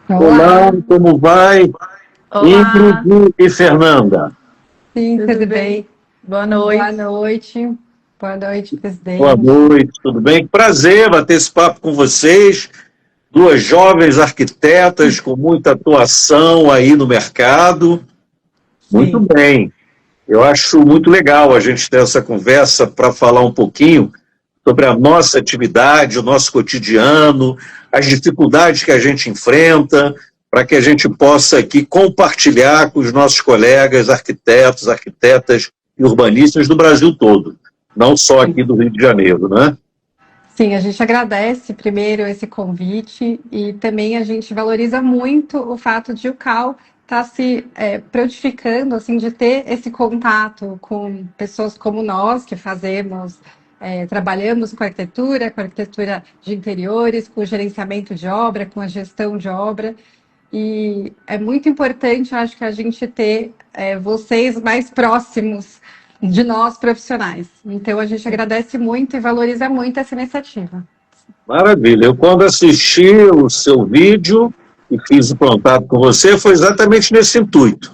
Olá, Olá, como vai? olá, Ingrid e Fernanda. Sim, tudo tudo bem? bem? Boa Boa noite. noite. Boa noite, Boa presidente. noite, tudo bem? Prazer bater esse papo com vocês. Duas jovens arquitetas com muita atuação aí no mercado. Muito Sim, bem. Eu acho muito legal a gente ter essa conversa para falar um pouquinho sobre a nossa atividade, o nosso cotidiano, as dificuldades que a gente enfrenta, para que a gente possa aqui compartilhar com os nossos colegas arquitetos, arquitetas e urbanistas do Brasil todo, não só aqui sim. do Rio de Janeiro, né? Sim, a gente agradece primeiro esse convite e também a gente valoriza muito o fato de o CAL estar se prontificando, assim, de ter esse contato com pessoas como nós, que fazemos, trabalhamos com arquitetura de interiores, com o gerenciamento de obra, com a gestão de obra. E é muito importante, eu acho que a gente ter vocês mais próximos de nós profissionais. Então a gente agradece muito e valoriza muito essa iniciativa. Maravilha. Eu, quando assisti o seu vídeo e fiz o contato com você, foi exatamente nesse intuito,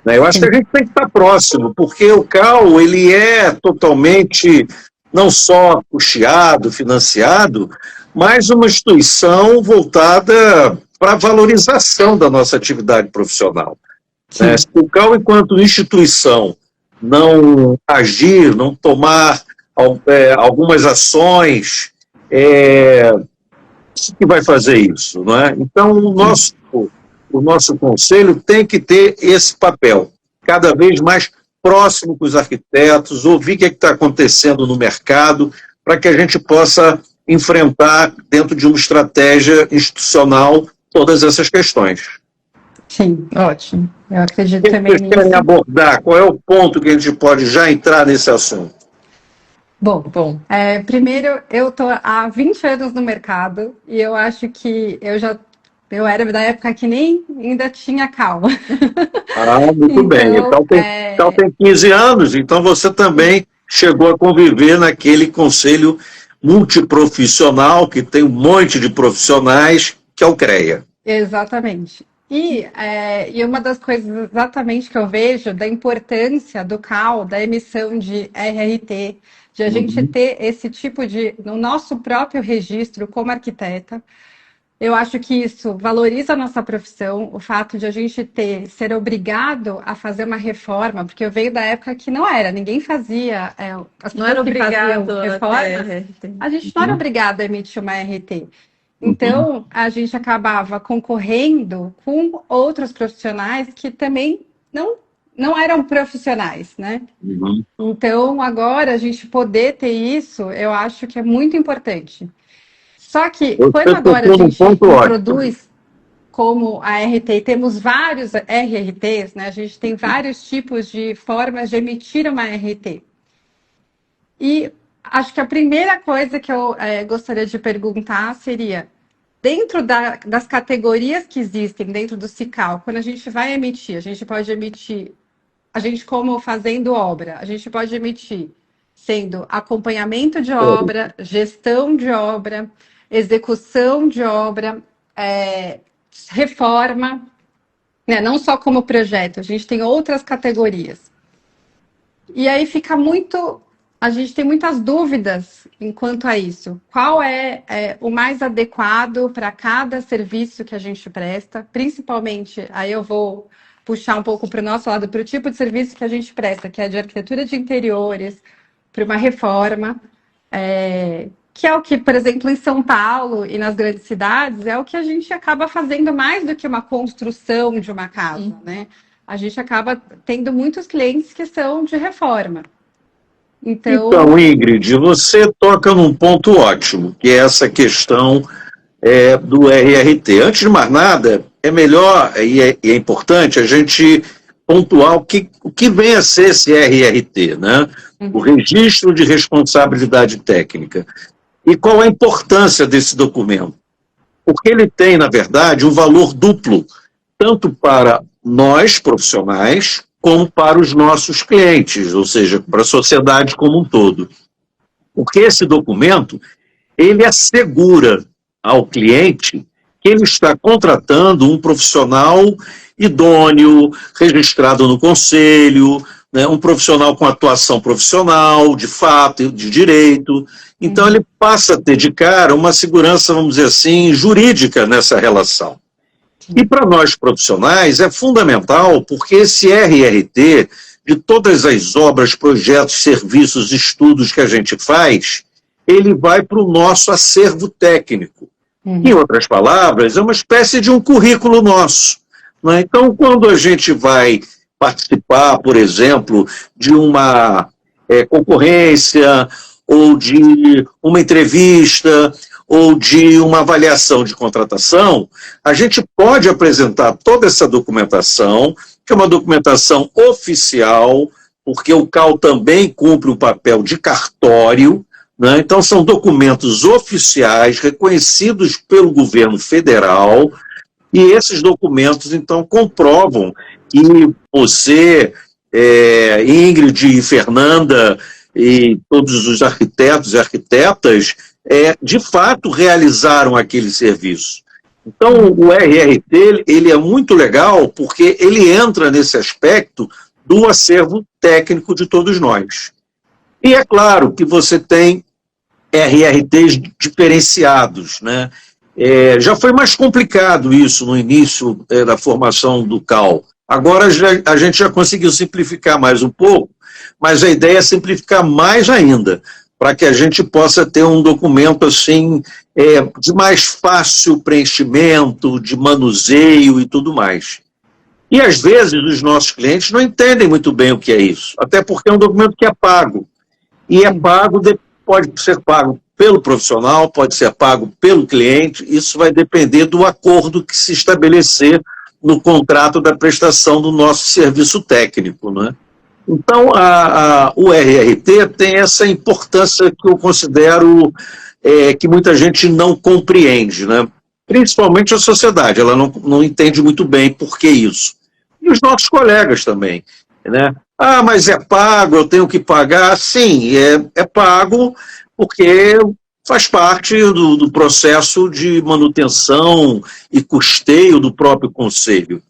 né? Eu acho que a Sim, gente tem que estar próximo, porque o CAL ele é totalmente não só custeado, financiado, mas uma instituição voltada para a valorização da nossa atividade profissional, né? Se sim, o CAL, enquanto instituição, não agir, não tomar algumas ações, é, que vai fazer isso, não é? Então, sim. o nosso conselho tem que ter esse papel, cada vez mais próximo com os arquitetos, ouvir o que está acontecendo no mercado, para que a gente possa enfrentar, dentro de uma estratégia institucional, todas essas questões. Sim. Ótimo. Eu acredito O que também vocês querem nisso. abordar? Qual é o ponto que a gente pode já entrar nesse assunto? Bom, Bom, primeiro eu estou há 20 anos no mercado e eu acho que eu era da época que nem ainda tinha calma. Ah, muito bem. Então, Então tem 15 anos, então você também chegou a conviver naquele conselho multiprofissional, que tem um monte de profissionais, que é o CREA. exatamente. E uma das coisas exatamente que eu vejo da importância do CAL, da emissão de RRT, de a gente Uhum. ter esse tipo de, no nosso próprio registro como arquiteta, eu acho que isso valoriza a nossa profissão, o fato de a gente ser obrigado a fazer uma reforma, porque eu venho da época que não era, ninguém fazia, as não pessoas era que faziam obrigado a ter reformas, RT. a gente não era obrigado a emitir uma RT. Uhum. Então, a gente acabava concorrendo com outros profissionais que também não eram profissionais, né? Uhum. Então, agora a gente poder ter isso, eu acho que é muito importante. Só que quando Você agora a tocou num gente ponto ótimo. introduz como a RT, e temos vários RRTs, né? A gente tem vários tipos de formas de emitir uma RT. E acho que a primeira coisa que eu gostaria de perguntar seria, dentro das categorias que existem dentro do CICAL, quando a gente vai emitir, a gente pode emitir, a gente como fazendo obra, a gente pode emitir sendo acompanhamento de obra, gestão de obra, execução de obra, reforma, né? Não só como projeto, a gente tem outras categorias. E aí fica muito. A gente tem muitas dúvidas enquanto a isso. Qual é o mais adequado para cada serviço que a gente presta? Principalmente, aí eu vou puxar um pouco para o nosso lado, para o tipo de serviço que a gente presta, que é de arquitetura de interiores, para uma reforma, que é o que, por exemplo, em São Paulo e nas grandes cidades, é o que a gente acaba fazendo mais do que uma construção de uma casa, né? A gente acaba tendo muitos clientes que são de reforma. Então, Então, Ingrid, você toca num ponto ótimo, que é essa questão do RRT. Antes de mais nada, é melhor e é importante a gente pontuar o que vem a ser esse RRT, né? O uhum, Registro de Responsabilidade Técnica. E qual a importância desse documento? Porque ele tem, na verdade, um valor duplo, tanto para nós, profissionais, como para os nossos clientes, ou seja, para a sociedade como um todo. Porque esse documento, ele assegura ao cliente que ele está contratando um profissional idôneo, registrado no conselho, né, um profissional com atuação profissional, de fato, de direito. Então, ele passa a ter de cara uma segurança, vamos dizer assim, jurídica nessa relação. E para nós profissionais é fundamental, porque esse RRT, de todas as obras, projetos, serviços, estudos que a gente faz, ele vai para o nosso acervo técnico. Em outras palavras, é uma espécie de um currículo nosso. Né? Então, quando a gente vai participar, por exemplo, de uma concorrência, ou de uma entrevista, ou de uma avaliação de contratação, a gente pode apresentar toda essa documentação, que é uma documentação oficial, porque o CAL também cumpre o papel de cartório, né? Então são documentos oficiais, reconhecidos pelo governo federal, e esses documentos, então, comprovam que você, Ingrid e Fernanda, e todos os arquitetos e arquitetas, de fato, realizaram aquele serviço. Então, o RRT, ele é muito legal, porque ele entra nesse aspecto do acervo técnico de todos nós. E é claro que você tem RRTs diferenciados, né? Já foi mais complicado isso no início da formação do CAL. Agora a gente já conseguiu simplificar mais um pouco, mas a ideia é simplificar mais ainda, para que a gente possa ter um documento assim, de mais fácil preenchimento, de manuseio e tudo mais. E às vezes os nossos clientes não entendem muito bem o que é isso, até porque é um documento que é pago. E é pago, pode ser pago pelo profissional, pode ser pago pelo cliente, isso vai depender do acordo que se estabelecer no contrato da prestação do nosso serviço técnico, né? Então, o RRT tem essa importância que eu considero que muita gente não compreende, né? Principalmente a sociedade, ela não entende muito bem por que isso. E os nossos colegas também, né? Ah, mas é pago, eu tenho que pagar. Sim, é pago porque faz parte do processo de manutenção e custeio do próprio conselho.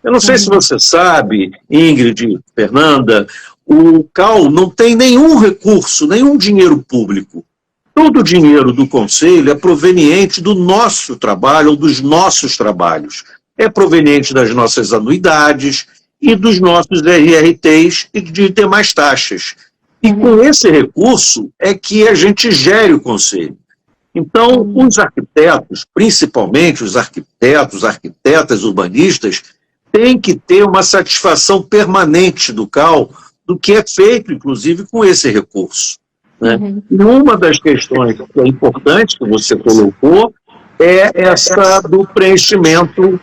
Eu não sei se você sabe, Ingrid, Fernanda, o CAL não tem nenhum recurso, nenhum dinheiro público. Todo o dinheiro do Conselho é proveniente do nosso trabalho, ou dos nossos trabalhos. É proveniente das nossas anuidades e dos nossos RRTs e de demais taxas. E com esse recurso é que a gente gere o Conselho. Então, os arquitetos, principalmente os arquitetos, arquitetas urbanistas, tem que ter uma satisfação permanente do CAL do que é feito, inclusive, com esse recurso. Né? E uma das questões que é importante, que você colocou, é essa do preenchimento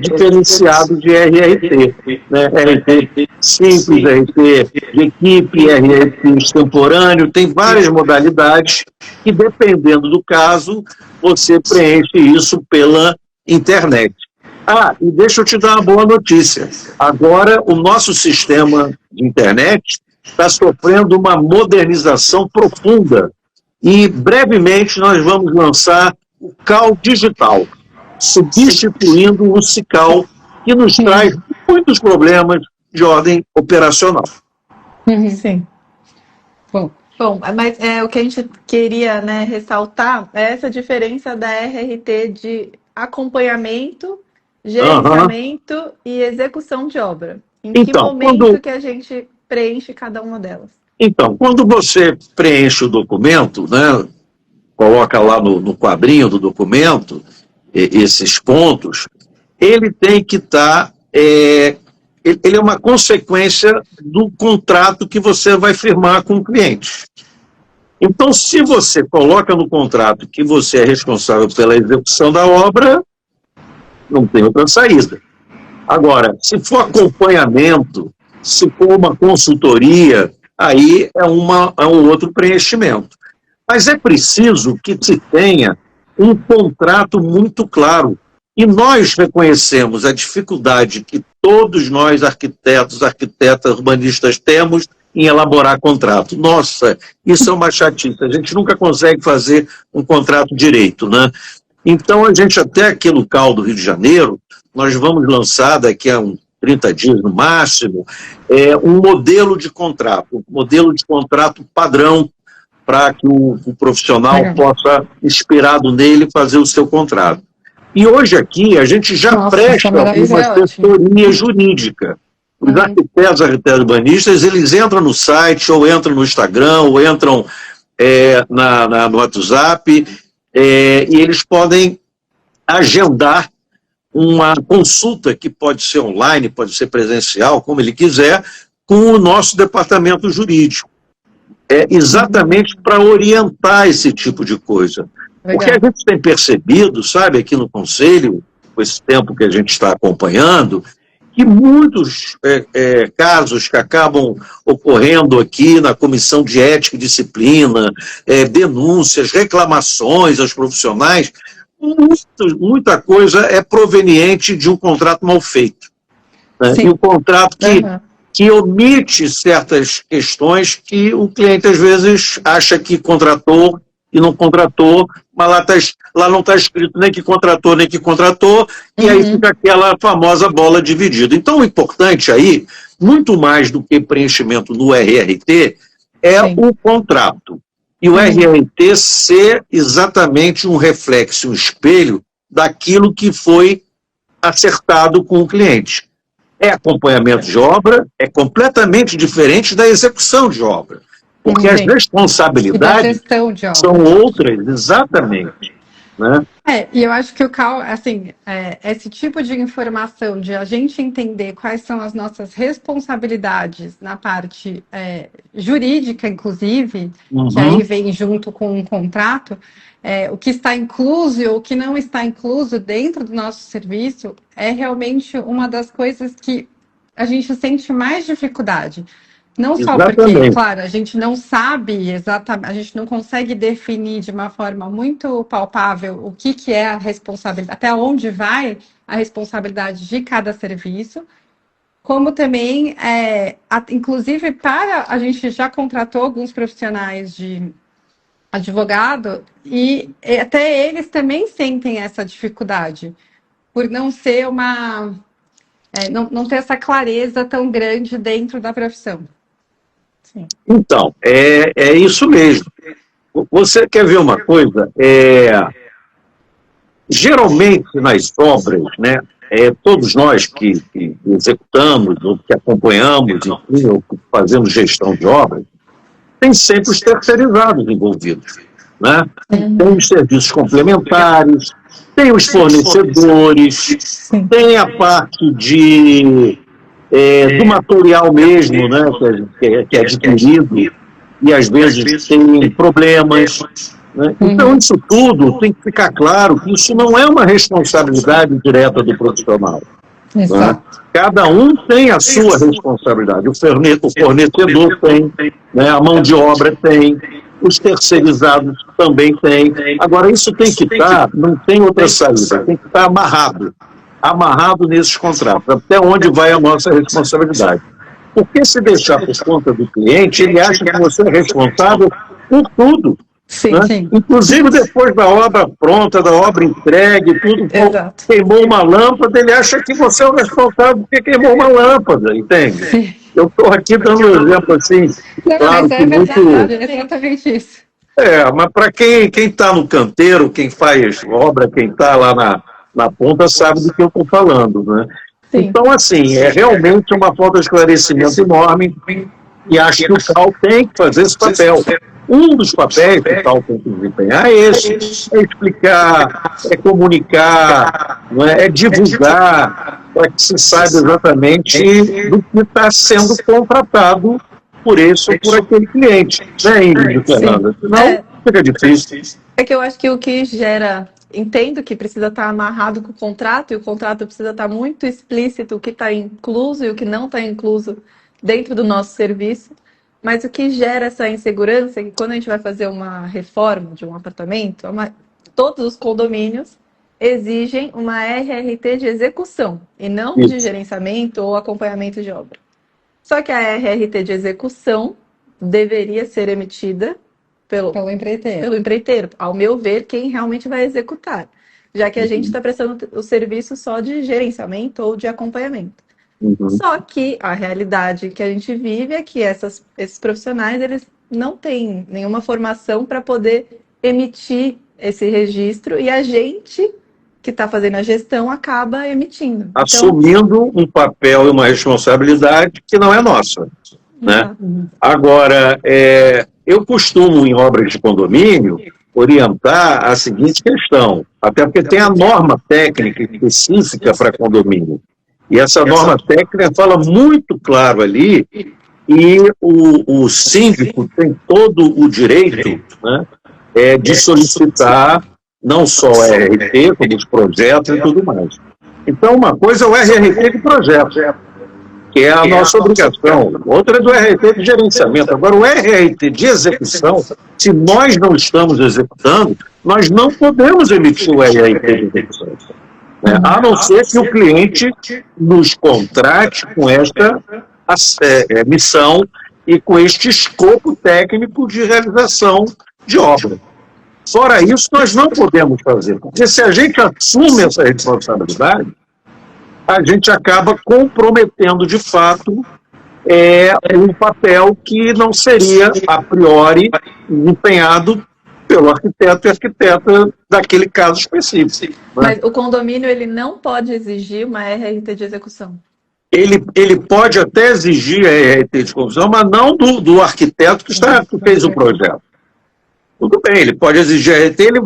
diferenciado de RRT. Né? RRT simples, RRT de equipe, RRT extemporâneo, tem várias modalidades que, dependendo do caso, você preenche isso pela internet. Ah, e deixa eu te dar uma boa notícia. Agora, o nosso sistema de internet está sofrendo uma modernização profunda. E, brevemente, nós vamos lançar o CAL Digital, substituindo o CICAL, que nos traz muitos problemas de ordem operacional. Sim. Bom, mas o que a gente queria, né, ressaltar é essa diferença da RRT de acompanhamento, gerenciamento e execução de obra. Em que momento que a gente preenche cada uma delas? Então, quando você preenche o documento, né, coloca lá no quadrinho do documento esses pontos, ele tem que estar... ele é uma consequência do contrato que você vai firmar com o cliente. Então, se você coloca no contrato que você é responsável pela execução da obra, não tem outra saída. Agora, se for acompanhamento, se for uma consultoria, aí é um outro preenchimento. Mas é preciso que se tenha um contrato muito claro. E nós reconhecemos a dificuldade que todos nós, arquitetos, arquitetas, urbanistas, temos em elaborar contrato. Nossa, isso é uma chatice. A gente nunca consegue fazer um contrato direito, né? Então, a gente até aqui no CAL do Rio de Janeiro, nós vamos lançar daqui a uns 30 dias no máximo, um modelo de contrato padrão para que o profissional possa, inspirado nele, fazer o seu contrato. E hoje aqui a gente já presta uma assessoria jurídica. Os arquitetos urbanistas, eles entram no site, ou entram no Instagram, ou entram no WhatsApp, e eles podem agendar uma consulta que pode ser online, pode ser presencial, como ele quiser, com o nosso departamento jurídico. Exatamente para orientar esse tipo de coisa. Porque a gente tem percebido, sabe, aqui no Conselho, com esse tempo que a gente está acompanhando, que muitos casos que acabam ocorrendo aqui na Comissão de Ética e Disciplina, denúncias, reclamações aos profissionais, muita coisa é proveniente de um contrato mal feito. Né? E um contrato que omite certas questões que o cliente, às vezes, acha que contratou e não contratou, mas lá não está escrito nem que contratou, e aí fica aquela famosa bola dividida. Então, o importante aí, muito mais do que preenchimento no RRT, o contrato. E o RRT ser exatamente um reflexo, um espelho daquilo que foi acertado com o cliente. Acompanhamento de obra, é completamente diferente da execução de obra. Porque as responsabilidades são outras, exatamente. Né? E eu acho que o CAL, assim, esse tipo de informação, de a gente entender quais são as nossas responsabilidades na parte jurídica, inclusive, que aí vem junto com um contrato, o que está incluso e o que não está incluso dentro do nosso serviço, é realmente uma das coisas que a gente sente mais dificuldade. Não só porque, claro, a gente não sabe exatamente, a gente não consegue definir de uma forma muito palpável o que é a responsabilidade, até onde vai a responsabilidade de cada serviço, como também, inclusive, a gente já contratou alguns profissionais de advogado e até eles também sentem essa dificuldade, por não ser não ter essa clareza tão grande dentro da profissão. Sim. Então, é isso mesmo. Você quer ver uma coisa? Geralmente, nas obras, né, todos nós que executamos, ou que acompanhamos, enfim, ou que fazemos gestão de obras, tem sempre os terceirizados envolvidos. Né? Tem os serviços complementares, tem os fornecedores, tem a parte do material mesmo, né, que é adquirido, e às vezes tem problemas. Né? Então, isso tudo tem que ficar claro que isso não é uma responsabilidade direta do profissional. Né? Cada um tem a sua responsabilidade. O fornecedor tem, né? A mão de obra tem, os terceirizados também têm. Agora, isso tem que estar, não tem outra saída, tem que estar amarrado nesses contratos, até onde vai a nossa responsabilidade. Porque se deixar por conta do cliente, ele acha que você é responsável por tudo. Sim, né? sim. Inclusive depois da obra pronta, da obra entregue, tudo, queimou uma lâmpada, ele acha que você é o responsável porque queimou uma lâmpada, entende? Sim. Eu estou aqui dando um exemplo assim, não, claro mas que verdade, é exatamente isso. Mas para quem está no canteiro, quem faz obra, quem está lá na ponta, sabe do que eu estou falando, né? Sim. Então, assim, é realmente uma falta de esclarecimento enorme e acho que o CAL tem que fazer esse papel. Um dos papéis que o CAL tem que desempenhar é esse, é explicar, é comunicar, não é divulgar, para que se saiba exatamente do que está sendo contratado por esse ou por aquele cliente. Né, Ingrid, Fernanda? Senão fica difícil. É que eu acho que o que gera... Entendo que precisa estar amarrado com o contrato, e o contrato precisa estar muito explícito o que está incluso e o que não está incluso dentro do nosso serviço. Mas o que gera essa insegurança é que quando a gente vai fazer uma reforma de um apartamento, todos os condomínios exigem uma RRT de execução e não de gerenciamento ou acompanhamento de obra. Só que a RRT de execução deveria ser emitida pelo empreiteiro, ao meu ver, quem realmente vai executar. já que a gente está prestando o serviço só de gerenciamento ou de acompanhamento. Só que a realidade que a gente vive é que esses profissionais, eles não têm nenhuma formação para poder emitir esse registro, e a gente que está fazendo a gestão acaba emitindo. Assumindo um papel e uma responsabilidade que não é nossa, né? Agora, eu costumo, em obras de condomínio, orientar a seguinte questão, até porque tem a norma técnica específica para condomínio. E essa norma técnica fala muito claro ali, e o síndico tem todo o direito, né, de solicitar não só o RRT, como os projetos e tudo mais. Então, uma coisa é o RRT de projeto, que é a nossa obrigação. Outra é do RRT de gerenciamento. Agora, o RRT de execução, se nós não estamos executando, nós não podemos emitir o RRT de execução. A não ser que o cliente nos contrate com esta missão e com este escopo técnico de realização de obra. Fora isso, nós não podemos fazer, porque se a gente assume essa responsabilidade, a gente acaba comprometendo, de fato, um papel que não seria, a priori, empenhado pelo arquiteto e arquiteta daquele caso específico. Mas o condomínio, ele não pode exigir uma RRT de execução? Ele pode até exigir a RRT de execução, mas não do arquiteto que fez o projeto. Tudo bem, ele pode exigir a RRT, ele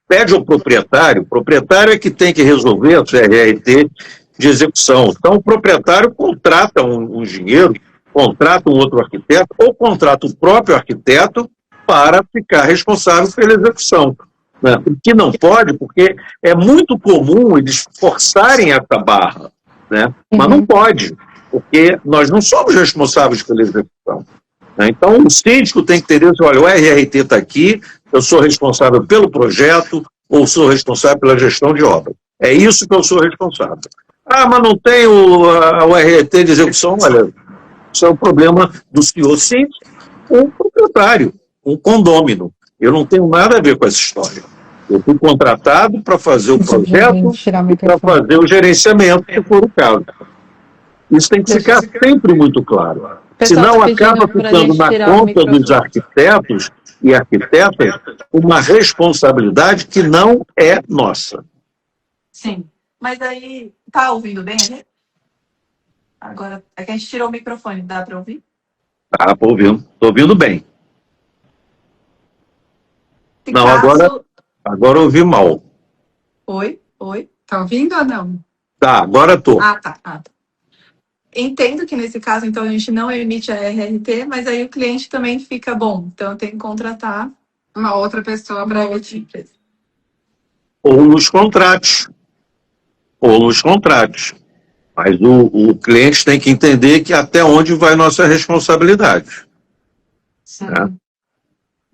pede ao proprietário. O proprietário é que tem que resolver a RRT de execução. Então, o proprietário contrata um engenheiro, contrata um outro arquiteto, ou contrata o próprio arquiteto para ficar responsável pela execução. Né? O que não pode, porque é muito comum eles forçarem essa barra, né? Mas não pode, porque nós não somos responsáveis pela execução. Né? Então, o síndico tem que entender, olha, o RRT está aqui, eu sou responsável pelo projeto, ou sou responsável pela gestão de obra. É isso que eu sou responsável. Ah, mas não tem o RRT de execução, olha, isso é um problema do senhor síndico, ou proprietário, um condômino. Eu não tenho nada a ver com essa história. Eu fui contratado para fazer o projeto e para fazer o gerenciamento, se for o caso. Isso tem que ficar sempre muito claro. Senão acaba ficando na conta dos arquitetos e arquitetas uma responsabilidade que não é nossa. Sim. Mas aí, tá ouvindo bem ali? Agora, é que a gente tirou o microfone, dá para ouvir? Tá, estou ouvindo bem. Não, agora eu ouvi mal. Oi? Tá ouvindo ou não? Tá, agora estou. Tá. Entendo que nesse caso, então, a gente não emite a RRT, mas aí o cliente também fica bom. Então, tem que contratar uma outra pessoa para emitir. Ou nos contratos. Mas o cliente tem que entender que até onde vai nossa responsabilidade. Né?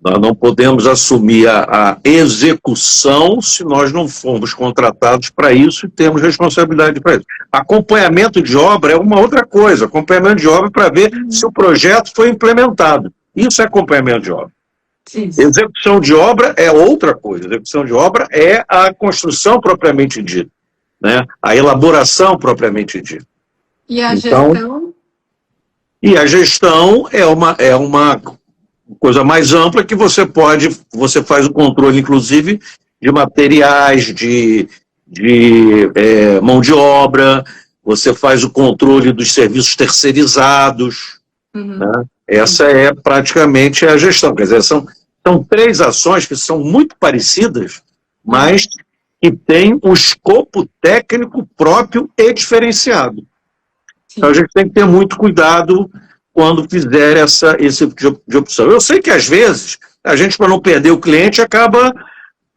Nós não podemos assumir a execução se nós não fomos contratados para isso e temos responsabilidade para isso. Acompanhamento de obra é uma outra coisa. Acompanhamento de obra para ver se o projeto foi implementado. Isso é acompanhamento de obra. Sim. Execução de obra é outra coisa. Execução de obra é a construção propriamente dita, né? A elaboração propriamente dita. E a gestão? E a gestão é uma coisa mais ampla que você faz o controle, inclusive, de materiais, de mão de obra, você faz o controle dos serviços terceirizados. Né? Essa é praticamente a gestão. Quer dizer, são três ações que são muito parecidas, mas que têm um escopo técnico próprio e diferenciado. Sim. Então a gente tem que ter muito cuidado quando fizer esse tipo de opção. Eu sei que, às vezes, a gente, para não perder o cliente, acaba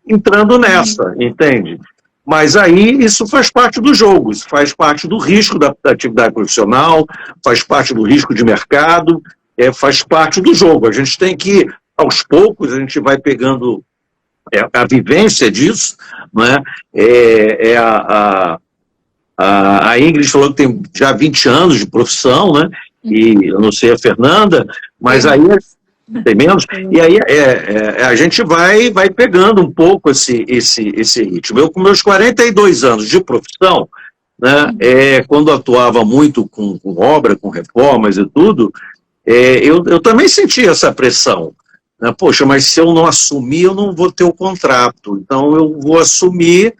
entrando nessa, entende? Mas aí isso faz parte do jogo, isso faz parte do risco da atividade profissional, faz parte do risco de mercado, faz parte do jogo. A gente tem que, aos poucos, a gente vai pegando a vivência disso, né? A Ingrid falou que tem já 20 anos de profissão, né? E eu não sei a Fernanda, mas aí tem menos, e aí a gente vai pegando um pouco esse ritmo. Eu, com meus 42 anos de profissão, né, quando atuava muito com obra, com reformas e tudo, eu também senti essa pressão. Né? Poxa, mas se eu não assumir, eu não vou ter o contrato. Então eu vou assumir,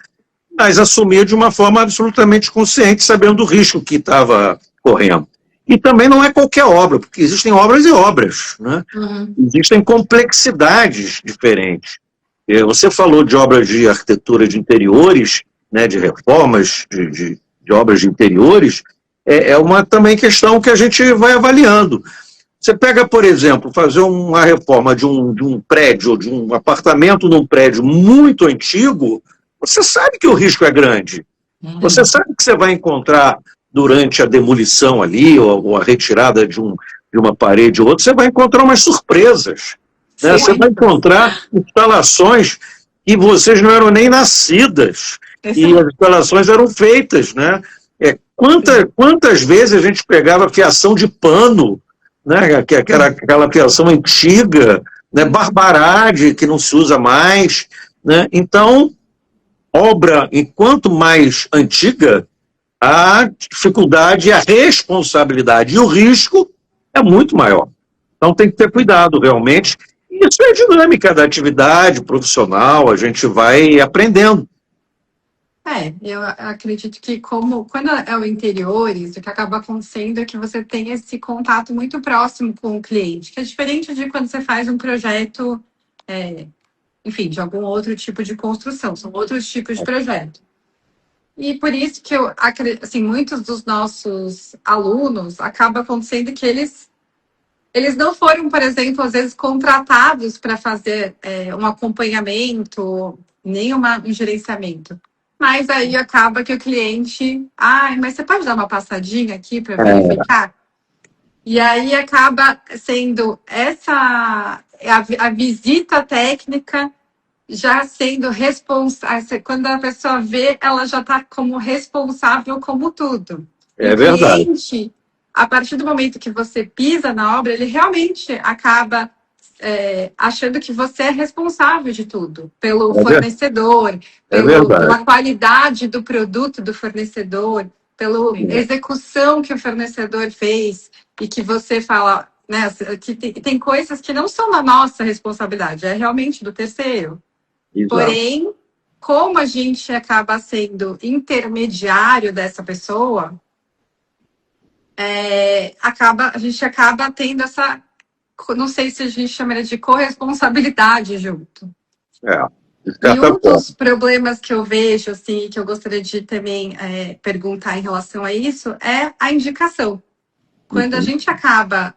mas assumir de uma forma absolutamente consciente, sabendo do risco que estava correndo. E também não é qualquer obra, porque existem obras e obras, né? Existem complexidades diferentes. Você falou de obras de arquitetura de interiores, né, de reformas, de obras de interiores, é uma também questão que a gente vai avaliando. Você pega, por exemplo, fazer uma reforma de um prédio, de um apartamento num prédio muito antigo, você sabe que o risco é grande. Você sabe que você vai encontrar, durante a demolição ali, ou a retirada de uma parede ou outra, você vai encontrar umas surpresas. Né? Você vai encontrar instalações que vocês não eram nem nascidas, e as instalações eram feitas. Né? Quantas vezes a gente pegava fiação de pano, né? Que era aquela fiação antiga, né? Barbarade, que não se usa mais. Né? Então, obra, enquanto mais antiga, a dificuldade, a responsabilidade e o risco é muito maior. Então tem que ter cuidado, realmente. Isso é a dinâmica da atividade profissional, a gente vai aprendendo. Eu acredito que quando é o interiores, o que acaba acontecendo é que você tem esse contato muito próximo com o cliente, que é diferente de quando você faz um projeto, enfim, de algum outro tipo de construção, são outros tipos de projeto. E por isso que assim, muitos dos nossos alunos acaba acontecendo que eles não foram, por exemplo, às vezes contratados para fazer um acompanhamento, nem um gerenciamento. Mas aí acaba que o cliente, mas você pode dar uma passadinha aqui para verificar? E aí acaba sendo a visita técnica já sendo responsável. Quando a pessoa vê, ela já está como responsável como tudo. É verdade. O cliente, a partir do momento que você pisa na obra, ele realmente acaba achando que você é responsável de tudo, pelo fornecedor, pela qualidade do produto do fornecedor, pela execução que o fornecedor fez, e que você fala, né, que tem coisas que não são da nossa responsabilidade, é realmente do terceiro. Exato. Porém, como a gente acaba sendo intermediário dessa pessoa, a gente acaba tendo essa, não sei se a gente chamaria de corresponsabilidade junto. E um dos problemas que eu vejo, assim, que eu gostaria de também perguntar em relação a isso, é a indicação. Quando a gente acaba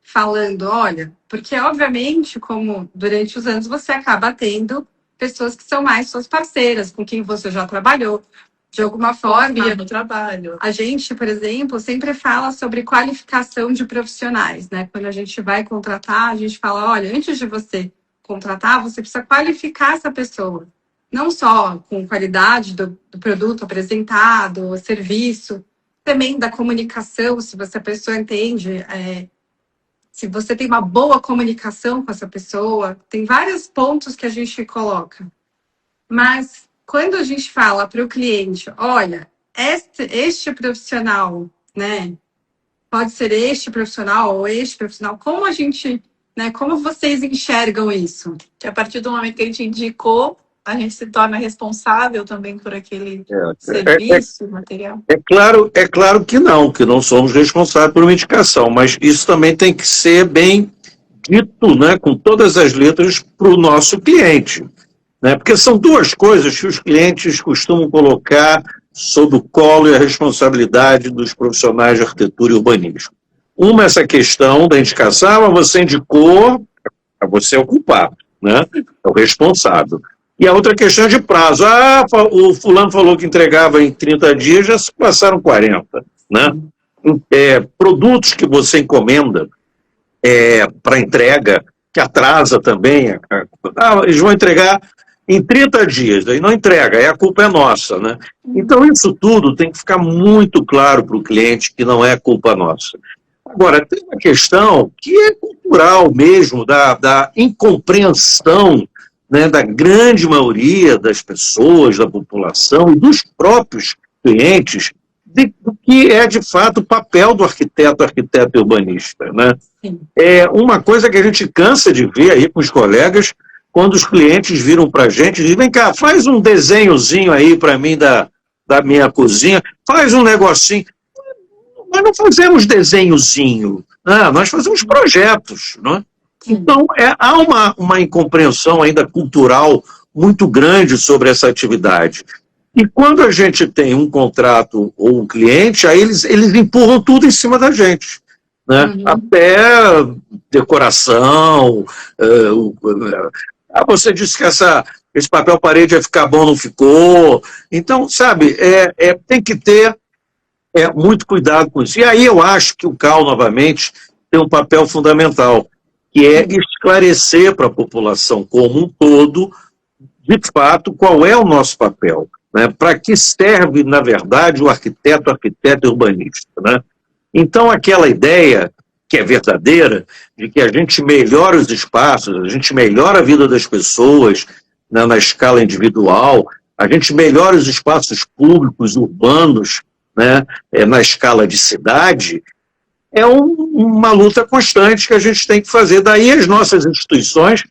falando, olha, porque obviamente, como durante os anos você acaba tendo pessoas que são mais suas parceiras, com quem você já trabalhou, de alguma forma, no trabalho. A gente, por exemplo, sempre fala sobre qualificação de profissionais, né? Quando a gente vai contratar, a gente fala, olha, antes de você contratar, você precisa qualificar essa pessoa. Não só com qualidade do produto apresentado, serviço, também da comunicação, se a pessoa entende, se você tem uma boa comunicação com essa pessoa, tem vários pontos que a gente coloca. Mas quando a gente fala para o cliente, olha, este profissional, né, pode ser este profissional ou este profissional, como a gente, né, como vocês enxergam isso? Que a partir do momento que a gente indicou, a gente se torna responsável também por aquele serviço, material? É claro que não somos responsáveis por uma indicação, mas isso também tem que ser bem dito, né, com todas as letras para o nosso cliente. Né, porque são duas coisas que os clientes costumam colocar sob o colo e a responsabilidade dos profissionais de arquitetura e urbanismo. Uma é essa questão da indicação, você indicou, você é o culpado, né, é o responsável. E a outra questão é de prazo. O fulano falou que entregava em 30 dias, já se passaram 40. Né? Produtos que você encomenda para entrega, que atrasa também. Eles vão entregar em 30 dias, daí não entrega, a culpa é nossa. Né? Então isso tudo tem que ficar muito claro para o cliente que não é culpa nossa. Agora, tem uma questão que é cultural mesmo, da incompreensão, né, da grande maioria das pessoas, da população e dos próprios clientes, do que é, de fato, o papel do arquiteto urbanista. Né? É uma coisa que a gente cansa de ver aí com os colegas, quando os clientes viram para a gente e dizem, vem cá, faz um desenhozinho aí para mim da minha cozinha, faz um negocinho. Nós não fazemos desenhozinho, né? Nós fazemos projetos. Né? Então, há uma incompreensão ainda cultural muito grande sobre essa atividade. E quando a gente tem um contrato ou um cliente, aí eles empurram tudo em cima da gente. Né? Até decoração. Você disse que esse papel parede ia ficar bom, não ficou. Então, sabe, tem que ter muito cuidado com isso. E aí eu acho que o CAL, novamente, tem um papel fundamental, que é esclarecer para a população como um todo, de fato, qual é o nosso papel. Né? Para que serve, na verdade, o arquiteto urbanista. Né? Então, aquela ideia que é verdadeira, de que a gente melhora os espaços, a gente melhora a vida das pessoas, né, na escala individual, a gente melhora os espaços públicos, urbanos, né, na escala de cidade, é uma luta constante que a gente tem que fazer. Daí as nossas instituições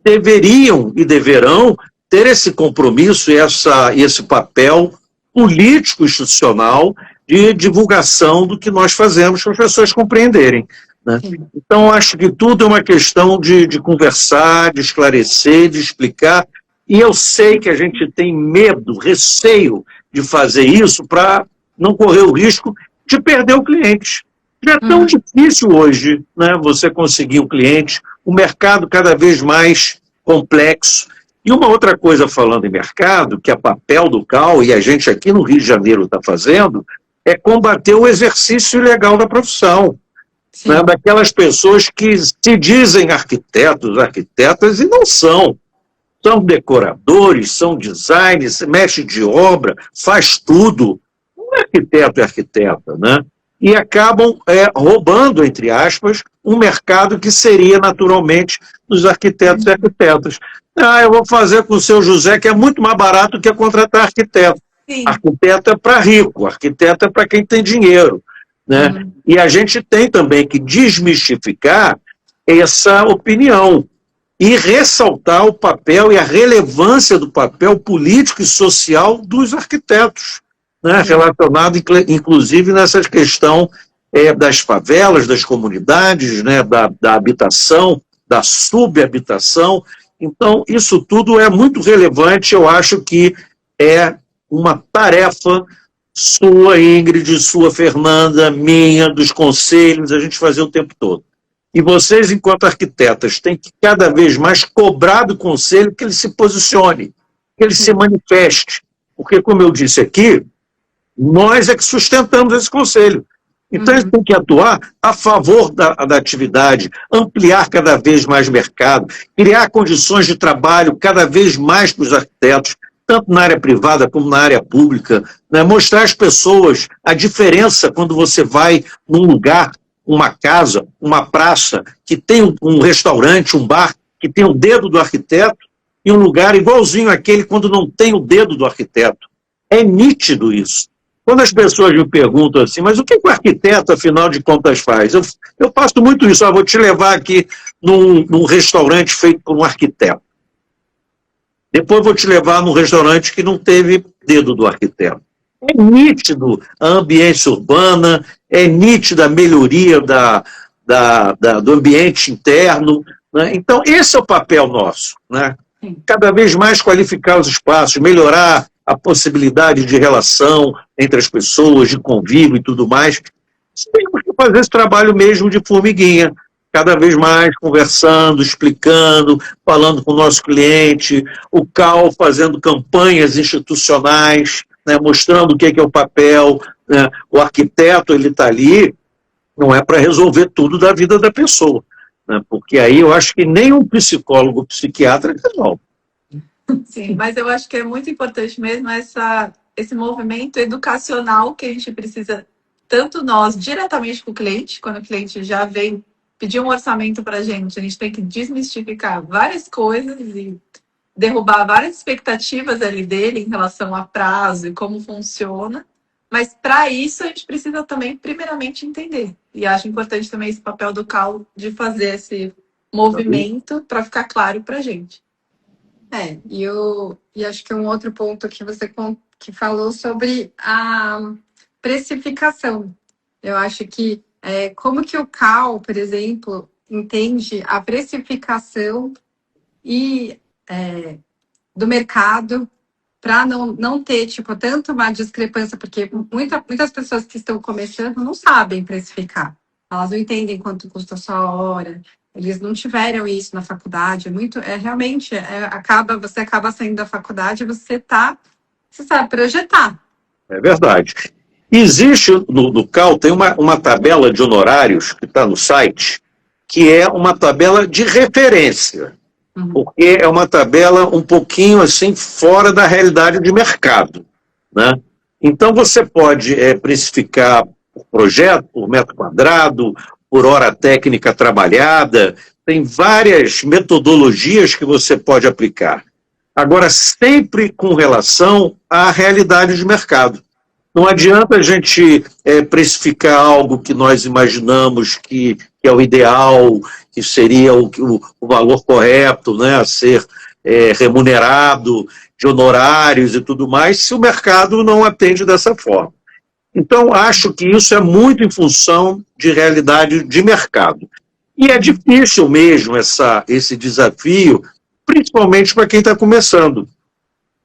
deveriam e deverão ter esse compromisso e esse papel político institucional de divulgação do que nós fazemos para as pessoas compreenderem. Né? Então, acho que tudo é uma questão de conversar, de esclarecer, de explicar, e eu sei que a gente tem medo, receio de fazer isso para não correr o risco de perder o cliente. Já é tão difícil hoje, né, você conseguir um cliente, o mercado cada vez mais complexo. E uma outra coisa, falando em mercado, que é papel do CAL, e a gente aqui no Rio de Janeiro está fazendo, é combater o exercício ilegal da profissão. Né, daquelas pessoas que se dizem arquitetas, e não são. São decoradores, são designers, mexe de obra, faz tudo. Um arquiteto é arquiteta, né? E acabam roubando, entre aspas, um mercado que seria naturalmente dos arquitetos e arquitetas. Eu vou fazer com o seu José, que é muito mais barato que contratar arquiteto. Sim. Arquiteto é para rico, arquiteto é para quem tem dinheiro. Né? E a gente tem também que desmistificar essa opinião e ressaltar o papel e a relevância do papel político e social dos arquitetos, né? Relacionado, inclusive, nessa questão das favelas, das comunidades, né? da habitação, da subhabitação. Então, isso tudo é muito relevante, eu acho que é uma tarefa sua, Ingrid, sua, Fernanda, minha, dos conselhos, a gente fazer o tempo todo. E vocês, enquanto arquitetas, têm que cada vez mais cobrar do conselho que ele se posicione, que ele se manifeste. Porque, como eu disse aqui, nós é que sustentamos esse conselho. Então, eles têm que atuar a favor da atividade, ampliar cada vez mais mercado, criar condições de trabalho cada vez mais para os arquitetos, tanto na área privada como na área pública, né? Mostrar às pessoas a diferença quando você vai num lugar, uma casa, uma praça, que tem um restaurante, um bar, que tem o dedo do arquiteto, e um lugar igualzinho àquele quando não tem o dedo do arquiteto. É nítido isso. Quando as pessoas me perguntam assim, mas o que o arquiteto, afinal de contas, faz? Eu faço muito isso, vou te levar aqui num restaurante feito por um arquiteto. Depois vou te levar num restaurante que não teve dedo do arquiteto. É nítido a ambiência urbana, é nítida a melhoria do ambiente interno. Né? Então, esse é o papel nosso. Né? Cada vez mais qualificar os espaços, melhorar a possibilidade de relação entre as pessoas, de convívio e tudo mais. Temos que fazer esse trabalho mesmo de formiguinha, cada vez mais conversando, explicando, falando com o nosso cliente, o CAL fazendo campanhas institucionais, né, mostrando o que é o papel, né, o arquiteto ele está ali, não é para resolver tudo da vida da pessoa, né, porque aí eu acho que nem um psicólogo, psiquiatra resolve. Sim, mas eu acho que é muito importante mesmo esse movimento educacional que a gente precisa tanto nós diretamente com o cliente, quando o cliente já vem pedir um orçamento para a gente tem que desmistificar várias coisas e derrubar várias expectativas ali dele em relação a prazo e como funciona. Mas para isso a gente precisa também, primeiramente, entender. E acho importante também esse papel do Cal de fazer esse movimento para ficar claro para a gente. E acho que um outro ponto que você que falou sobre a precificação. Eu acho que como que o Cal, por exemplo, entende a precificação e do mercado para não ter, tipo, tanto uma discrepância, porque muitas pessoas que estão começando não sabem precificar. Elas não entendem quanto custa a sua hora, eles não tiveram isso na faculdade. Você acaba saindo da faculdade e você sabe projetar. É verdade. Existe no Cal, tem uma tabela de honorários que está no site, que é uma tabela de referência, porque é uma tabela um pouquinho assim fora da realidade de mercado, né? Então você pode precificar por projeto, por metro quadrado, por hora técnica trabalhada, tem várias metodologias que você pode aplicar. Agora, sempre com relação à realidade de mercado. Não adianta a gente precificar algo que nós imaginamos que é o ideal, que seria o valor correto, né, a ser remunerado, de honorários e tudo mais, se o mercado não atende dessa forma. Então, acho que isso é muito em função de realidade de mercado. E é difícil mesmo esse desafio, principalmente para quem está começando.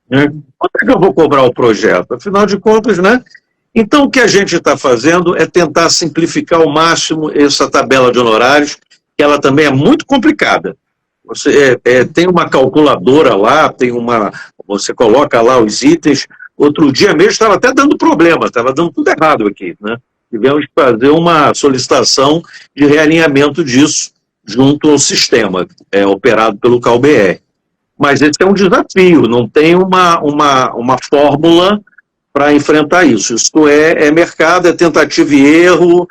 Quanto é que eu vou cobrar o projeto? Afinal de contas, né? Então, o que a gente está fazendo é tentar simplificar ao máximo essa tabela de honorários, que ela também é muito complicada. Você tem uma calculadora lá, você coloca lá os itens. Outro dia mesmo estava até dando problema, estava dando tudo errado aqui, né? Tivemos que fazer uma solicitação de realinhamento disso junto ao sistema operado pelo CalBR. Mas esse é um desafio, não tem uma fórmula para enfrentar isso. Isso é mercado, é tentativa e erro,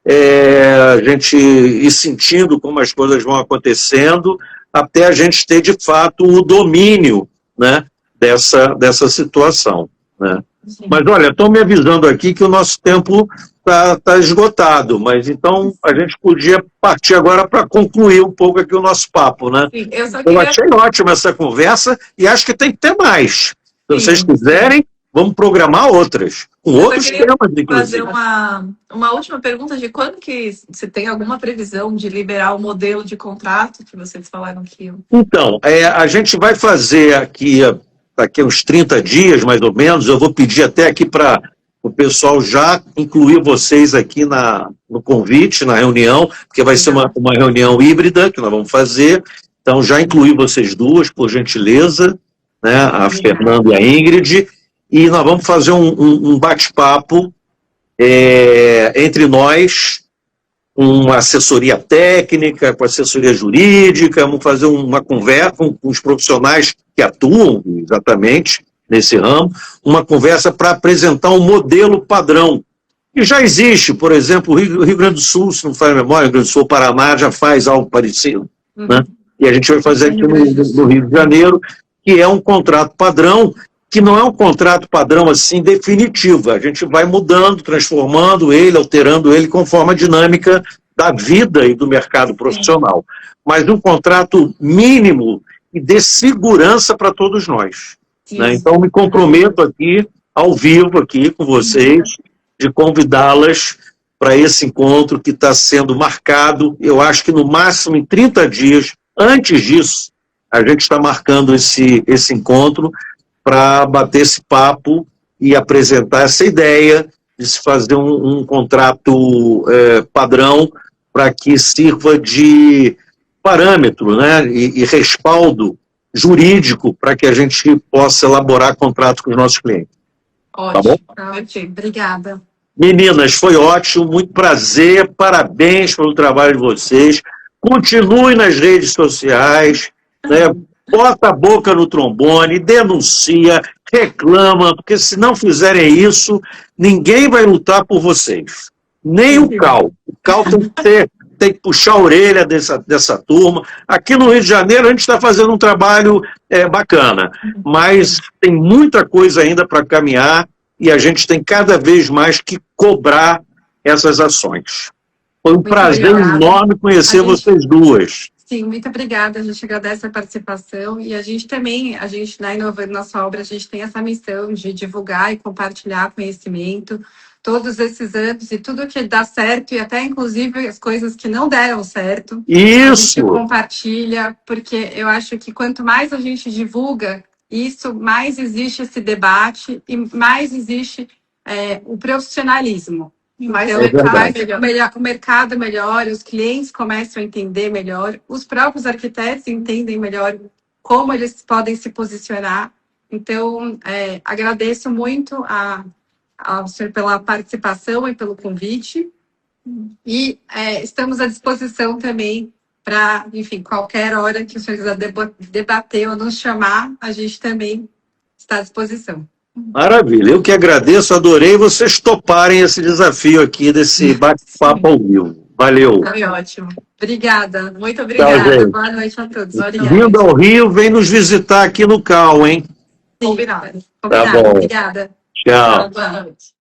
a gente ir sentindo como as coisas vão acontecendo, até a gente ter, de fato, o domínio, né, dessa situação. Né? Mas, olha, estão me avisando aqui que o nosso tempo está esgotado, mas então a gente podia partir agora para concluir um pouco aqui o nosso papo, né? Sim, eu achei ótima essa conversa e acho que tem que ter mais. Se vocês quiserem, vamos programar outras, com outros temas, inclusive. Fazer uma última pergunta de quando que você tem alguma previsão de liberar o modelo de contrato que vocês falaram aqui? Então, a gente vai fazer aqui, daqui a uns 30 dias, mais ou menos, eu vou pedir até aqui para o pessoal já incluir vocês aqui no convite, na reunião, porque vai ser uma reunião híbrida que nós vamos fazer. Então, já incluir vocês duas, por gentileza, né, a Fernanda e a Ingrid, e nós vamos fazer um bate-papo entre nós, com assessoria técnica, com assessoria jurídica, vamos fazer uma conversa com os profissionais que atuam exatamente nesse ramo, uma conversa para apresentar um modelo padrão, que já existe, por exemplo, o Rio Grande do Sul, se não faz memória, o Rio Grande do Sul, o Paraná já faz algo parecido, né? E a gente vai fazer aqui no Rio de Janeiro, que é um contrato padrão, que não é um contrato padrão assim definitivo, a gente vai mudando, transformando ele, alterando ele conforme a dinâmica da vida e do mercado profissional, mas um contrato mínimo e dê segurança para todos nós. Né? Então, me comprometo aqui, ao vivo, aqui com vocês, de convidá-las para esse encontro que está sendo marcado, eu acho que no máximo em 30 dias. Antes disso, a gente está marcando esse encontro para bater esse papo e apresentar essa ideia de se fazer um contrato padrão para que sirva de parâmetro, né, e respaldo jurídico para que a gente possa elaborar contrato com os nossos clientes. Ótimo. Tá bom? Ótimo. Obrigada. Meninas, foi ótimo, muito prazer, parabéns pelo trabalho de vocês. Continue nas redes sociais, né? bota a boca no trombone, denuncia, reclama, porque se não fizerem isso, ninguém vai lutar por vocês. Nem o CAL. O CAL tem que puxar a orelha dessa turma. Aqui no Rio de Janeiro a gente está fazendo um trabalho bacana, mas tem muita coisa ainda para caminhar e a gente tem cada vez mais que cobrar essas ações. Foi um prazer enorme conhecer vocês duas. Sim, muito obrigada. A gente agradece a participação e a gente também, na Inovando Nossa Obra, a gente tem essa missão de divulgar e compartilhar conhecimento todos esses anos e tudo que dá certo e até inclusive as coisas que não deram certo. Isso! A gente compartilha, porque eu acho que quanto mais a gente divulga isso, mais existe esse debate e mais existe o profissionalismo. Mas o mercado melhora, os clientes começam a entender melhor, os próprios arquitetos entendem melhor como eles podem se posicionar. Então, agradeço muito ao senhor pela participação e pelo convite. E estamos à disposição também para, enfim, qualquer hora que o senhor quiser debater ou nos chamar, a gente também está à disposição. Maravilha, eu que agradeço, adorei vocês toparem esse desafio aqui desse bate-papo ao vivo. Valeu. Foi ótimo. Obrigada, muito obrigada. Tchau, boa noite a todos. Obrigada. Vindo ao Rio, vem nos visitar aqui no CAL, hein? Combinado. Tá bom. Obrigada. Tchau. Boa noite.